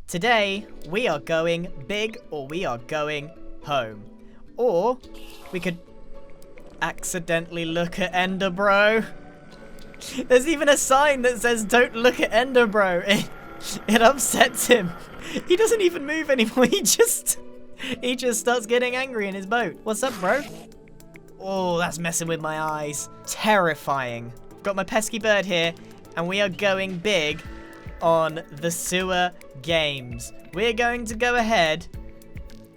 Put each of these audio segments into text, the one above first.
Today, we are going big or we are going home. Or, we could accidentally look at Ender Bro. There's even a sign that says, don't look at Ender Bro. It upsets him. He doesn't even move anymore. He just starts getting angry in his boat. What's up, bro? Oh, that's messing with my eyes. Terrifying. Got my pesky bird here, and we are going big on the sewer games. We're going to go ahead,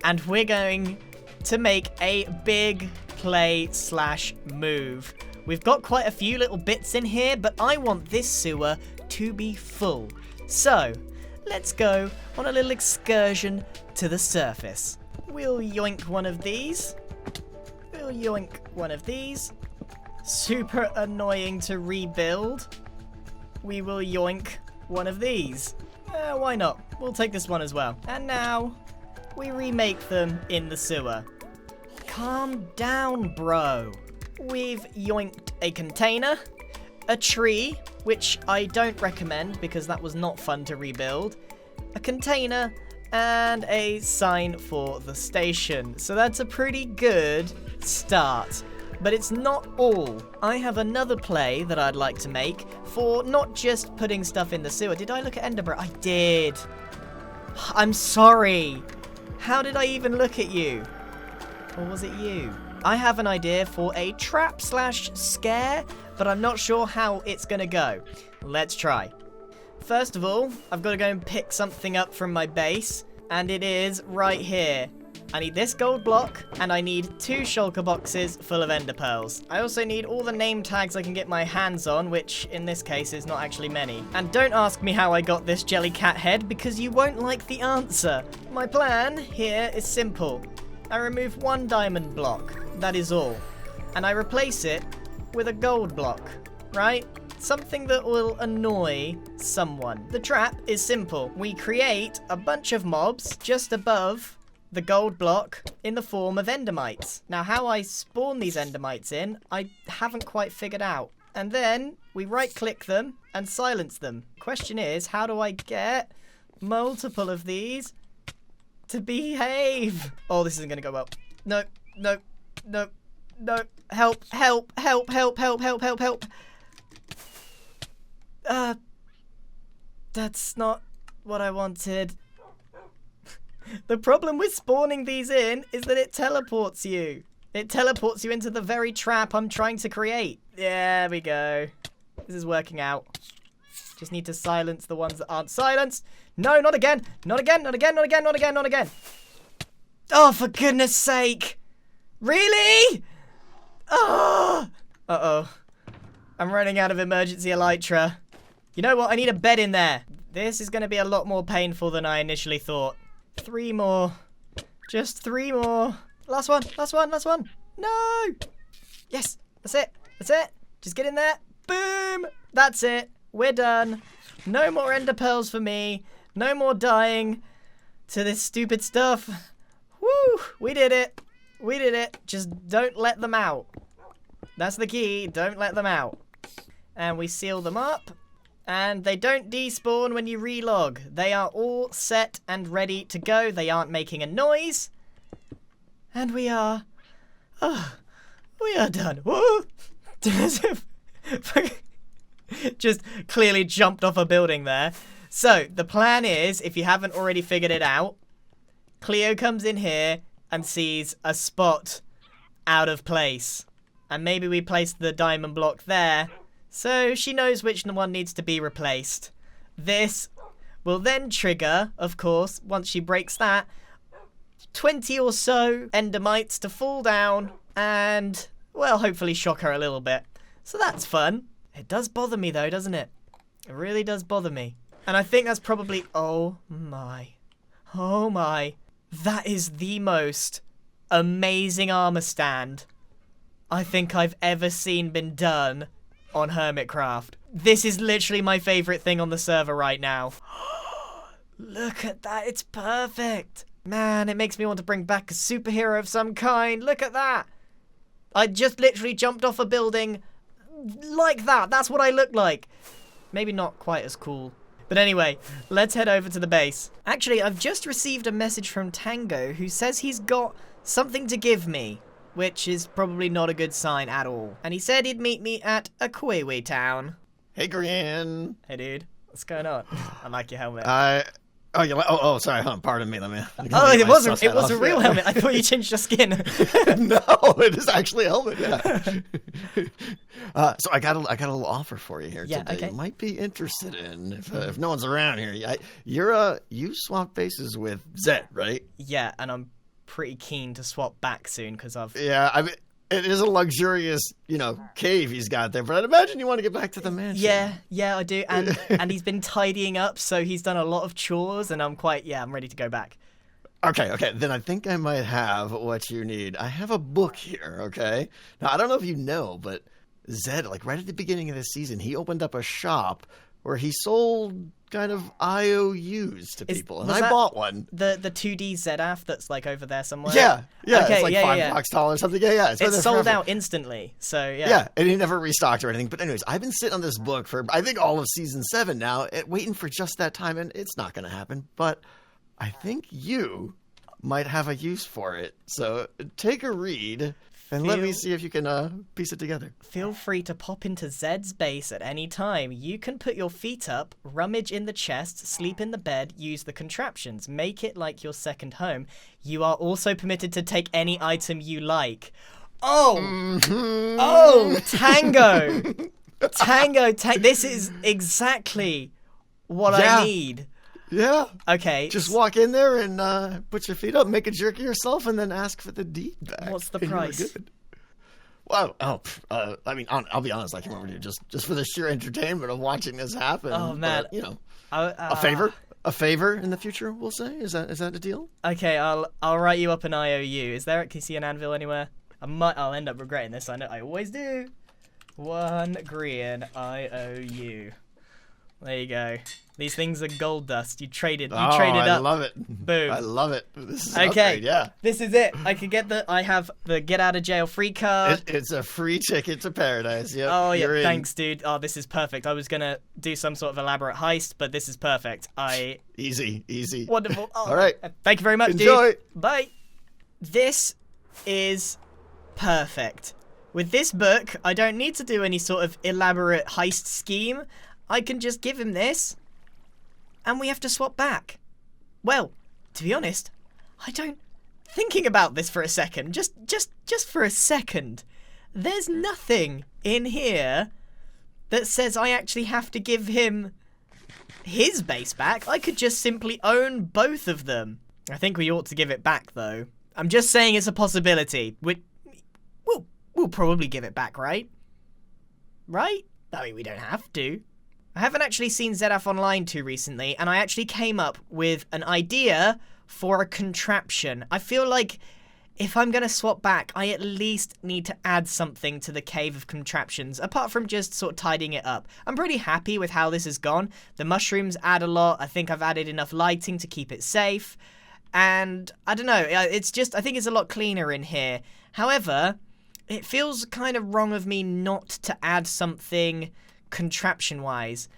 and we're going to make a big play / move. We've got quite a few little bits in here, but I want this sewer to be full. So, let's go on a little excursion to the surface. We'll yoink one of these. We'll yoink one of these. Super annoying to rebuild. We will yoink one of these. Why not? We'll take this one as well. And now, we remake them in the sewer. Calm down, bro. We've yoinked a container, a tree, which I don't recommend because that was not fun to rebuild, a container, and a sign for the station. So that's a pretty good start. But it's not all. I have another play that I'd like to make for not just putting stuff in the sewer. Did I look at Ender Bro? I did. I'm sorry. How did I even look at you? Or was it you? I have an idea for a trap / scare, but I'm not sure how it's gonna go. Let's try. First of all, I've got to go and pick something up from my base, and it is right here. I need this gold block, and I need 2 shulker boxes full of ender pearls. I also need all the name tags I can get my hands on, which in this case is not actually many. And don't ask me how I got this jelly cat head, because you won't like the answer. My plan here is simple. I remove 1 diamond block, that is all. And I replace it with a gold block, right? Something that will annoy someone. The trap is simple. We create a bunch of mobs just above the gold block in the form of endermites. Now, how I spawn these endermites in, I haven't quite figured out. And then we right-click them and silence them. Question is, how do I get multiple of these to behave? Oh, this isn't going to go well. No, no, no, no. Help, help, help, help, help, help, help, help. That's not what I wanted. The problem with spawning these in is that it teleports you. It teleports you into the very trap I'm trying to create. There we go. This is working out. Just need to silence the ones that aren't silenced. No, not again. Not again, not again, not again, not again, not again. Oh, for goodness sake. Really? Oh. Uh-oh. I'm running out of emergency elytra. You know what? I need a bed in there. This is going to be a lot more painful than I initially thought. 3 more. Just 3 more. Last one. Last one. Last one. No. Yes. That's it. That's it. Just get in there. Boom. That's it. We're done. No more ender pearls for me. No more dying to this stupid stuff. Woo. We did it. We did it. Just don't let them out. That's the key. Don't let them out. And we seal them up. And they don't despawn when you relog. They are all set and ready to go. They aren't making a noise. And we are... Oh, we are done. Woo! Just clearly jumped off a building there. So, the plan is, if you haven't already figured it out, Cleo comes in here and sees a spot out of place. And maybe we place the diamond block there, so she knows which one needs to be replaced. This will then trigger, of course, once she breaks that, 20 or so endermites to fall down and, well, hopefully shock her a little bit. So that's fun. It does bother me though, doesn't it? It really does bother me. And I think that's probably... Oh my. Oh my. That is the most amazing armor stand I think I've ever seen been done on Hermitcraft. This is literally my favorite thing on the server right now. Look at that, it's perfect. Man, it makes me want to bring back a superhero of some kind. Look at that. I just literally jumped off a building like that. That's what I look like. Maybe not quite as cool. But anyway, let's head over to the base. Actually, I've just received a message from Tango who says he's got something to give me, which is probably not a good sign at all. And he said he'd meet me at Akwewe Town. Hey, Grian. Hey, dude. What's going on? I like your helmet. Sorry. Pardon me. Let me it was a real helmet. I thought you changed your skin. No, it is actually a helmet. Yeah. So I got a little offer for you here today. Okay. You might be interested in if no one's around here. You swap bases with Zed, right? Yeah, and I'm pretty keen to swap back soon because I've. Yeah, I mean. It is a luxurious, cave he's got there, but I'd imagine you want to get back to the mansion. Yeah, I do. And he's been tidying up, so he's done a lot of chores, and I'm ready to go back. Okay. Then I think I might have what you need. I have a book here, okay? Now, I don't know if you know, but Zed, right at the beginning of the season, he opened up a shop where he sold kind of IOUs to people, and I bought one. The 2D zedaph that's over there somewhere. Yeah. Okay, it's $5 tall or something. Yeah. It's sold out instantly. So yeah. Yeah, and he never restocked or anything. But anyways, I've been sitting on this book for I think all of season 7 now, waiting for just that time, and it's not going to happen. But I think you might have a use for it. So take a read. And let me see if you can piece it together. Feel free to pop into Zed's base at any time. You can put your feet up, rummage in the chest, sleep in the bed, use the contraptions, make it like your second home. You are also permitted to take any item you like. Oh, Tango. This is exactly what I need. Yeah. Okay. Just walk in there and put your feet up, make a jerk of yourself, and then ask for the deed back. What's the price? Well, I'll be honest, I can't remember, just for the sheer entertainment of watching this happen. Oh man, but, a favor in the future, we'll say. Is that the deal? Okay, I'll write you up an IOU. Is there? Can you see an anvil anywhere? I'll end up regretting this. I know. I always do. 1 Grian IOU. There you go. These things are gold dust. You traded up. I love it. Boom. I love it. This is okay. Upgrade, yeah. This is it. I have the get out of jail free card. It's a free ticket to paradise. Yep. Oh yeah, thanks, dude. Oh, this is perfect. I was gonna do some sort of elaborate heist, but this is perfect. Easy. Wonderful. Oh, all right. Thank you very much, Enjoy. Dude. Bye. This is perfect. With this book, I don't need to do any sort of elaborate heist scheme. I can just give him this, and we have to swap back. Well, to be honest, thinking about this for a second, just for a second, there's nothing in here that says I actually have to give him his base back. I could just simply own both of them. I think we ought to give it back, though. I'm just saying it's a possibility. We'll probably give it back, right? Right? I mean, we don't have to. I haven't actually seen zedaph online too recently, and I actually came up with an idea for a contraption. I feel like if I'm going to swap back, I at least need to add something to the cave of contraptions, apart from just sort of tidying it up. I'm pretty happy with how this has gone. The mushrooms add a lot. I think I've added enough lighting to keep it safe. And I don't know, it's just, I think it's a lot cleaner in here. However, it feels kind of wrong of me not to add something contraption-wise.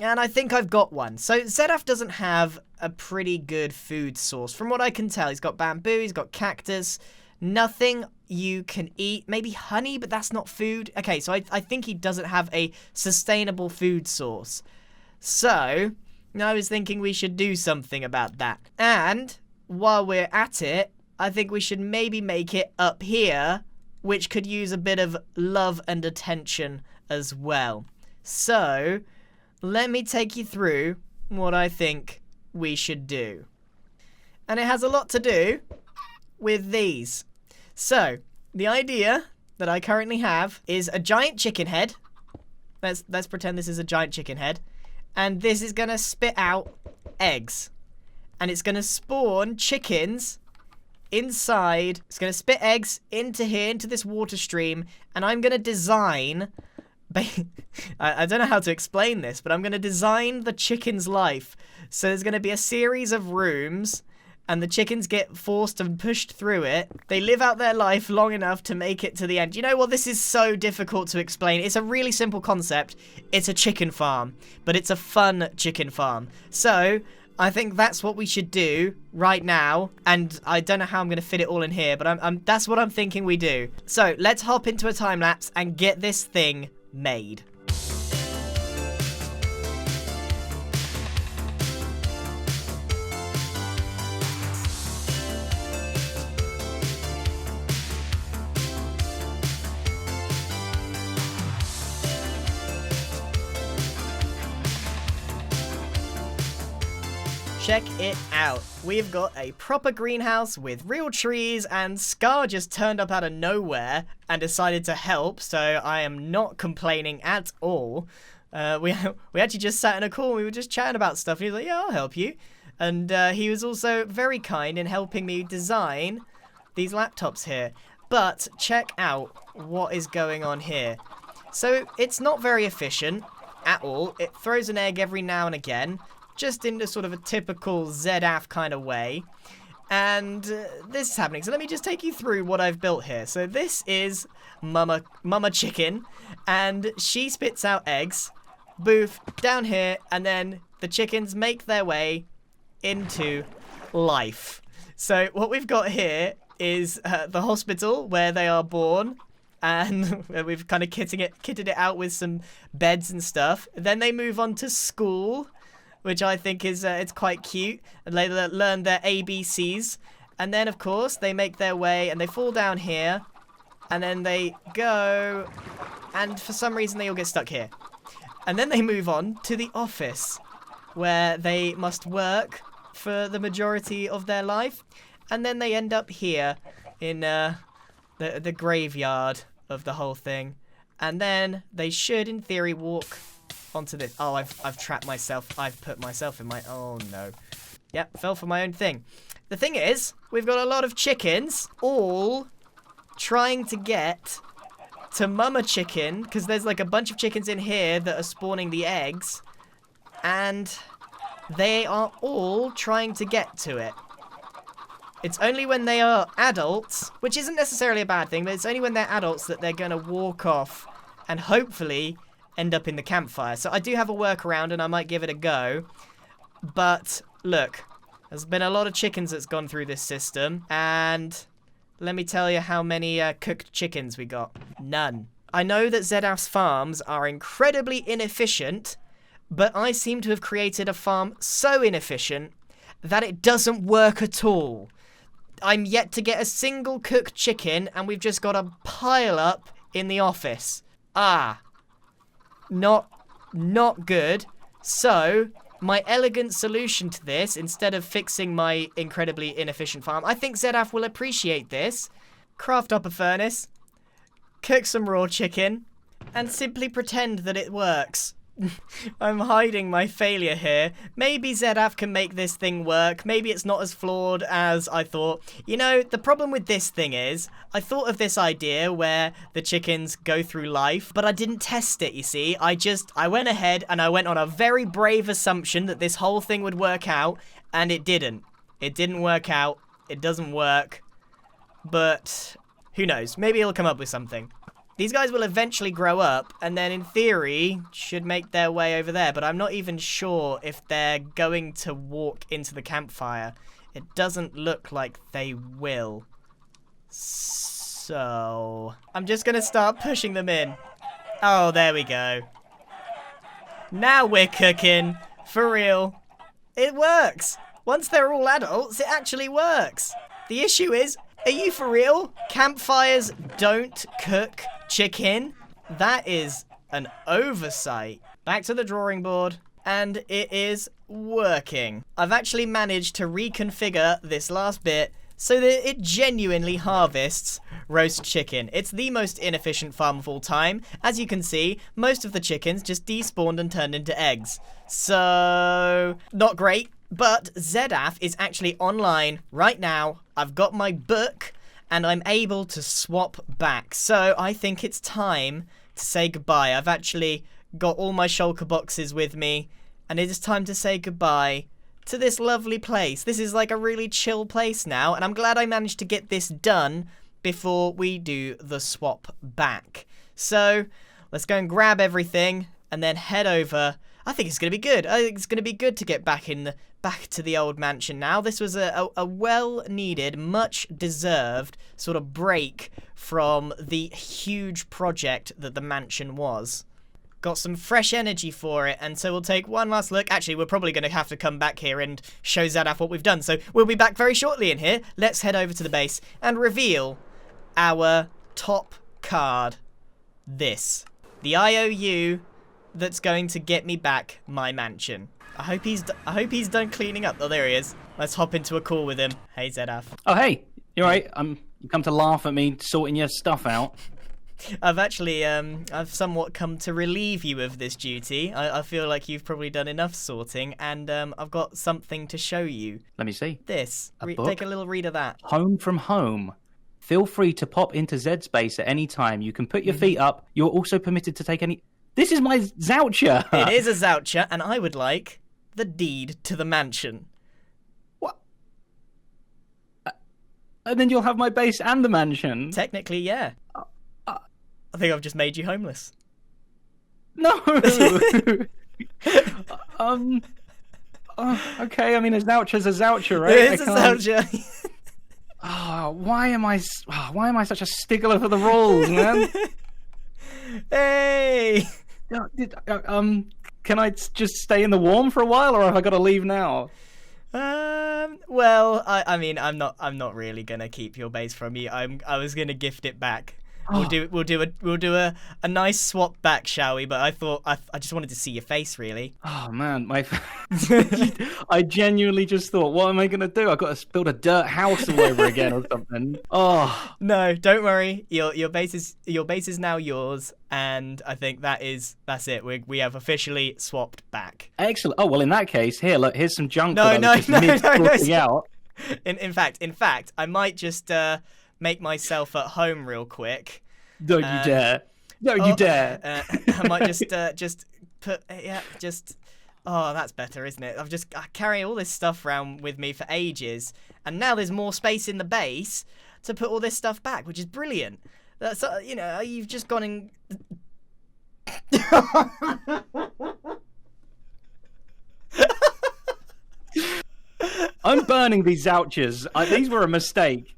And I think I've got one. So zedaph doesn't have a pretty good food source. From what I can tell, he's got bamboo, he's got cactus, nothing you can eat. Maybe honey, but that's not food. Okay, so I think he doesn't have a sustainable food source. So I was thinking we should do something about that. And while we're at it, I think we should maybe make it up here, which could use a bit of love and attention as well. So let me take you through what I think we should do. And it has a lot to do with these. So, the idea that I currently have is a giant chicken head. Let's pretend this is a giant chicken head. And this is going to spit out eggs. And it's going to spawn chickens inside. It's going to spit eggs into here, into this water stream. And I'm going to design... I don't know how to explain this, but I'm going to design the chicken's life. So there's going to be a series of rooms, and the chickens get forced and pushed through it. They live out their life long enough to make it to the end. You know what? This is so difficult to explain. It's a really simple concept. It's a chicken farm, but it's a fun chicken farm. So I think that's what we should do right now. And I don't know how I'm going to fit it all in here, but that's what I'm thinking we do. So let's hop into a time lapse and get this thing made. Check it out. We've got a proper greenhouse with real trees, and Scar just turned up out of nowhere and decided to help, so I am not complaining at all. We actually just sat in a call and we were just chatting about stuff. He was like, yeah, I'll help you. And he was also very kind in helping me design these laptops here. But check out what is going on here. So it's not very efficient at all. It throws an egg every now and again, just in sort of a typical zedaph kind of way. And this is happening. So let me just take you through what I've built here. So this is Mama Chicken, and she spits out eggs, boof, down here, and then the chickens make their way into life. So what we've got here is the hospital where they are born, and we've kind of kitted it out with some beds and stuff. Then they move on to school, which I think is it's quite cute, and they learn their ABCs. And then, of course, they make their way, and they fall down here, and then they go, and for some reason they all get stuck here. And then they move on to the office, where they must work for the majority of their life, and then they end up here in the graveyard of the whole thing. And then they should, in theory, walk onto this. Oh, I've trapped myself. I've put myself in my... Oh, no. Yep, fell for my own thing. The thing is, we've got a lot of chickens all trying to get to Mama Chicken, because there's like a bunch of chickens in here that are spawning the eggs, and they are all trying to get to it. It's only when they are adults, which isn't necessarily a bad thing, but it's only when they're adults that they're going to walk off and hopefully end up in the campfire. So I do have a workaround, and I might give it a go. But look, there's been a lot of chickens that's gone through this system, and let me tell you how many cooked chickens we got. None. I know that zedaph's farms are incredibly inefficient, but I seem to have created a farm so inefficient that it doesn't work at all. I'm yet to get a single cooked chicken, and we've just got a pile up in the office. Not good. So, my elegant solution to this, instead of fixing my incredibly inefficient farm, I think zedaph will appreciate this. Craft up a furnace, cook some raw chicken, and simply pretend that it works. I'm hiding my failure here. Maybe zedaph can make this thing work. Maybe it's not as flawed as I thought. You know, the problem with this thing is, I thought of this idea where the chickens go through life, but I didn't test it, you see. I went ahead and I went on a very brave assumption that this whole thing would work out, and it didn't. It didn't work out. It doesn't work. But who knows? Maybe it'll come up with something. These guys will eventually grow up, and then in theory should make their way over there, but I'm not even sure if they're going to walk into the campfire. It doesn't look like they will. So I'm just gonna start pushing them in. Oh, there we go. Now we're cooking. For real. It works. Once they're all adults, it actually works. The issue is, are you for real? Campfires don't cook chicken? That is an oversight. Back to the drawing board, and it is working. I've actually managed to reconfigure this last bit so that it genuinely harvests roast chicken. It's the most inefficient farm of all time. As you can see, most of the chickens just despawned and turned into eggs. So, not great. But zedaph is actually online right now. I've got my book, and I'm able to swap back. So I think it's time to say goodbye. I've actually got all my shulker boxes with me, and it is time to say goodbye to this lovely place. This is like a really chill place now, and I'm glad I managed to get this done before we do the swap back. So let's go and grab everything and then head over. I think it's going to be good. I think it's going to be good to get back to the old mansion now. This was a well-needed, much-deserved sort of break from the huge project that the mansion was. Got some fresh energy for it, and so we'll take one last look. Actually, we're probably going to have to come back here and show zedaph what we've done. So we'll be back very shortly in here. Let's head over to the base and reveal our top card. This. The IOU that's going to get me back my mansion. I hope he's done cleaning up. Oh, there he is. Let's hop into a call with him. Hey, zedaph. Oh, hey. You all right? You come to laugh at me sorting your stuff out. I've actually, I've somewhat come to relieve you of this duty. I feel like you've probably done enough sorting, and I've got something to show you. Let me see. This. Book? Take a little read of that. Home from home. Feel free to pop into Zed space at any time. You can put your feet up. You're also permitted to take any... This is my voucher. It is a voucher, and I would like the deed to the mansion. What? And then you'll have my base and the mansion. Technically, yeah. I think I've just made you homeless. No. Okay. I mean, a voucher's a voucher, right? It is a voucher. Why am I such a stickler for the rules, man? Hey. Can I just stay in the warm for a while, or have I got to leave now? Well, I mean, I'm not really gonna keep your base from you. I was gonna gift it back. We'll do a nice swap back, shall we? But I thought I just wanted to see your face, really. Oh man, I genuinely just thought, what am I gonna do? I've got to build a dirt house all over again or something. Oh no, don't worry. Your base is now yours, and I think that's it. We have officially swapped back. Excellent. Oh well, in that case, here's some junk. No. Out. In fact, I might just make myself at home real quick. Don't you dare! Don't you dare! I might just put Oh, that's better, isn't it? I carry all this stuff around with me for ages, and now there's more space in the base to put all this stuff back, which is brilliant. That's you've just gone and. I'm burning these vouchers. These were a mistake.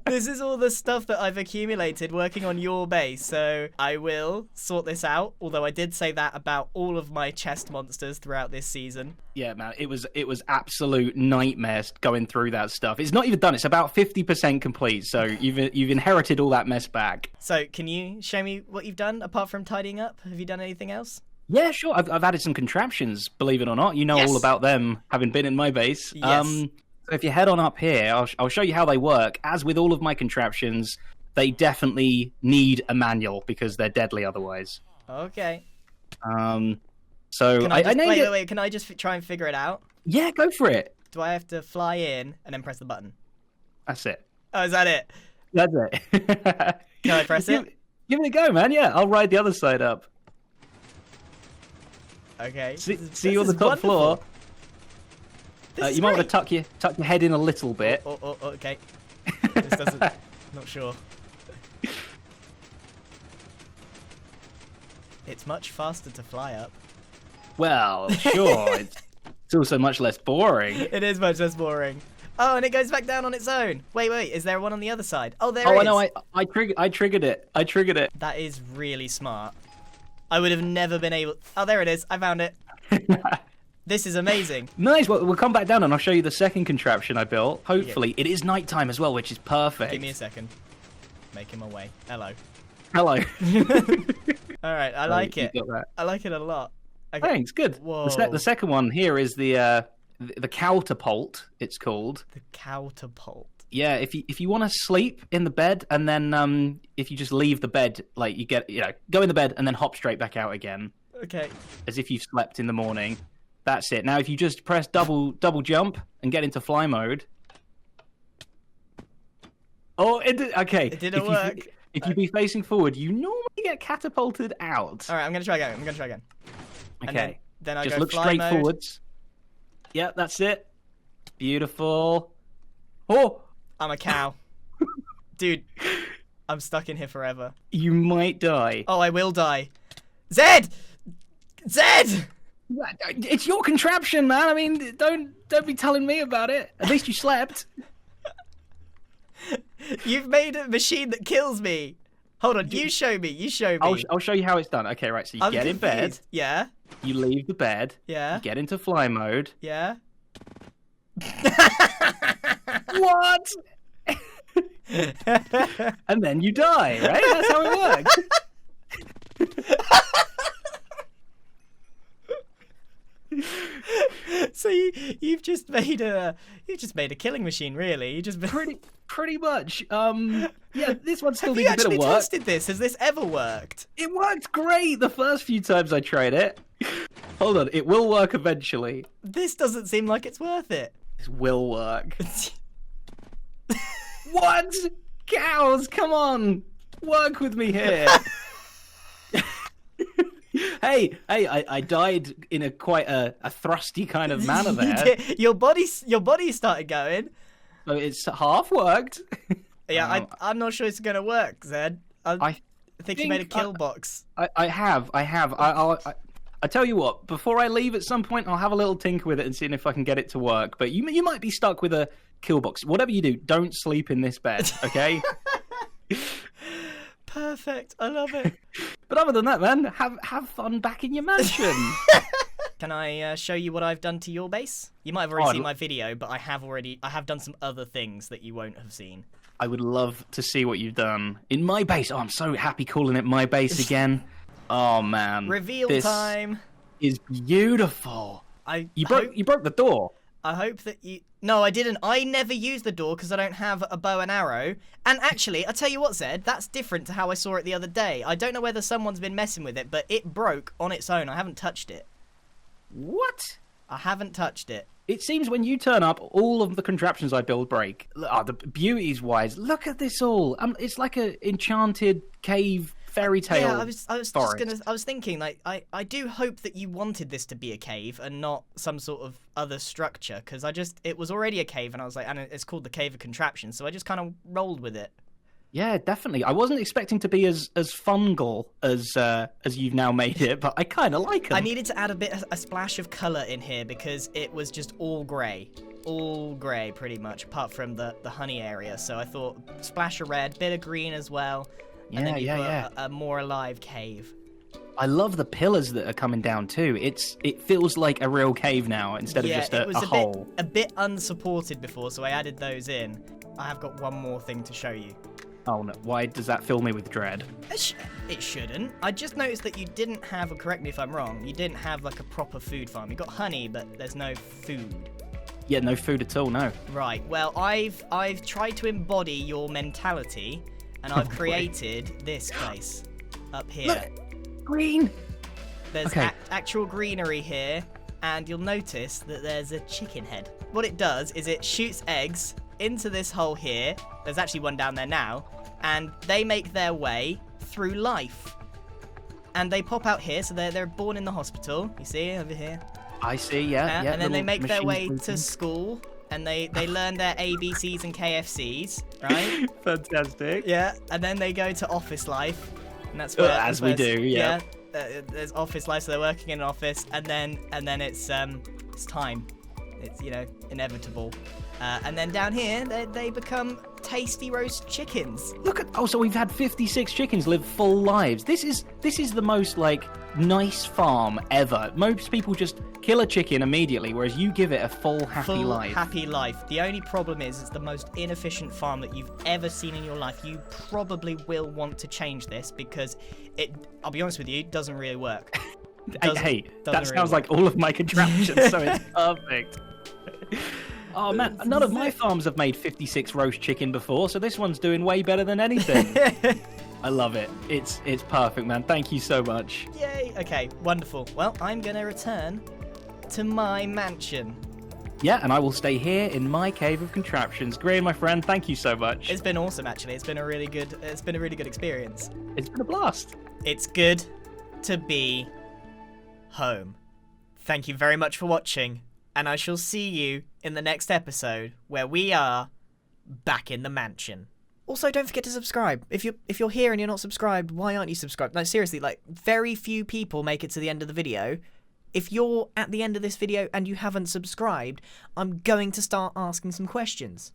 This is all the stuff that I've accumulated working on your base, so I will sort this out, although I did say that about all of my chest monsters throughout this season. Yeah, man, it was absolute nightmares going through that stuff. It's not even done. It's about 50% complete, so you've inherited all that mess back. So can you show me what you've done, apart from tidying up? Have you done anything else? Yeah, sure. I've added some contraptions, believe it or not. You know all about them, having been in my base. Yes. So if you head on up here, I'll show you how they work. As with all of my contraptions, they definitely need a manual because they're deadly otherwise. Okay. So wait. Can I just try and figure it out? Yeah, go for it. Do I have to fly in and then press the button? That's it. Oh, is that it? That's it. Can I press it? Give it a go, man. Yeah, I'll ride the other side up. Okay. See you on the top floor. You might want to tuck your head in a little bit. Oh, okay. This doesn't... Not sure. It's much faster to fly up. Well, sure. It's also much less boring. It is much less boring. Oh, and it goes back down on its own. Wait. Is there one on the other side? Oh, there it is. Oh, I know. I triggered it. That is really smart. I would have never been able... Oh, there it is. I found it. This is amazing. Nice. Well, we'll come back down and I'll show you the second contraption I built. Hopefully. It is nighttime as well, which is perfect. Give me a second. Making my way. Hello. All right. I like it. I like it a lot. Okay. Thanks. Good. Whoa. The second one here is the catapult, it's called. The catapult. Yeah, if you want to sleep in the bed and then if you just leave the bed, like you go in the bed and then hop straight back out again. Okay. As if you've slept in the morning. That's it. Now, if you just press double jump and get into fly mode. Oh, okay. It didn't work. If you be facing forward, you normally get catapulted out. All right, I'm gonna try again. Okay. Then I just go look fly straight mode. forwards. Yeah, that's it. Beautiful. Oh, I'm a cow. Dude, I'm stuck in here forever. you might die. Oh, I will die. Zed! Zed! It's your contraption, man. I mean, don't be telling me about it. At least you slept. You've made a machine that kills me. Hold on, you show me. You show me. I'll show you how it's done. Okay, right. So you get in bed. Yeah. You leave the bed. Yeah. You get into fly mode. Yeah. What? And then you die, right? That's how it works. So you've just made a killing machine, really. You just Pretty much. Yeah, this one still Have you needs a bit actually of work. tested this? Has this ever worked? It worked great the first few times I tried it. Hold on, it will work eventually. This doesn't seem like it's worth it. This will work. What? Cows, come on. Work with me here. Hey, I died in quite a thrusty kind of manner there. Your body started going. So it's half worked. Yeah, I'm not sure it's going to work, Zed. I think you made a kill box. I have. I tell you what, before I leave at some point, I'll have a little tinker with it and see if I can get it to work. But you might be stuck with a kill box. Whatever you do, don't sleep in this bed, okay? Perfect. I love it. But other than that, man, have fun back in your mansion. Can I show you what I've done to your base? You might have already seen my video, but I have done some other things that you won't have seen. I would love to see what you've done in my base. Oh, I'm so happy calling it my base again. Oh man, Reveal time is beautiful. You broke the door. I hope that you... No, I didn't. I never used the door because I don't have a bow and arrow. And actually, I tell you what, Zed, that's different to how I saw it the other day. I don't know whether someone's been messing with it, but it broke on its own. I haven't touched it. What? I haven't touched it. It seems when you turn up, all of the contraptions I build break. The beauties-wise, look at this all. It's like an enchanted cave fairy tale. Yeah, I was thinking, like, I do hope that you wanted this to be a cave and not some sort of other structure, because it was already a cave, and I was like, and it's called the Cave of Contraptions, so I just kind of rolled with it. Yeah, definitely. I wasn't expecting to be as fungal as you've now made it, but I kind of like them. I needed to add a splash of colour in here because it was just all grey pretty much, apart from the honey area. So I thought splash of red, bit of green as well, and then you put a more alive cave. I love the pillars that are coming down too. It feels like a real cave now instead of just a hole. A bit unsupported before, so I added those in. I have got one more thing to show you. Oh no, why does that fill me with dread? It shouldn't. I just noticed that you didn't have, correct me if I'm wrong, you didn't have like a proper food farm. You got honey, but there's no food. Yeah, no food at all, no. Right, well, I've tried to embody your mentality, and I've created this place up here. Look, green! There's actual greenery here, and you'll notice that there's a chicken head. What it does is it shoots eggs into this hole here. There's actually one down there now, and they make their way through life, and they pop out here. So they're born in the hospital. You see over here. I see, yeah. And then they make their way to school, and they learn their ABCs and KFCs, right? Fantastic. Yeah, and then they go to office life, and that's where as we do, yeah. There's office life, so they're working in an office, and then it's time. It's inevitable. And then down here, they become tasty roast chickens. Look at so we've had 56 chickens live full lives. This is the most nice farm ever. Most people just kill a chicken immediately, whereas you give it a full happy life. The only problem is it's the most inefficient farm that you've ever seen in your life. You probably will want to change this because I'll be honest with you, it doesn't really work. Hey, that sounds like all of my contraptions, so it's perfect. Oh man, none of my farms have made 56 roast chicken before, so this one's doing way better than anything. I love it. It's perfect, man. Thank you so much. Yay. Okay, wonderful. Well, I'm going to return to my mansion. Yeah, and I will stay here in my cave of contraptions. Grian, my friend, thank you so much. It's been awesome, actually. It's been a really good experience. It's been a blast. It's good to be home. Thank you very much for watching. and I shall see you in the next episode where we are back in the mansion. Also, don't forget to subscribe. If you're here and you're not subscribed, why aren't you subscribed? Like, seriously, like, very few people make it to the end of the video. If you're at the end of this video and you haven't subscribed, I'm going to start asking some questions.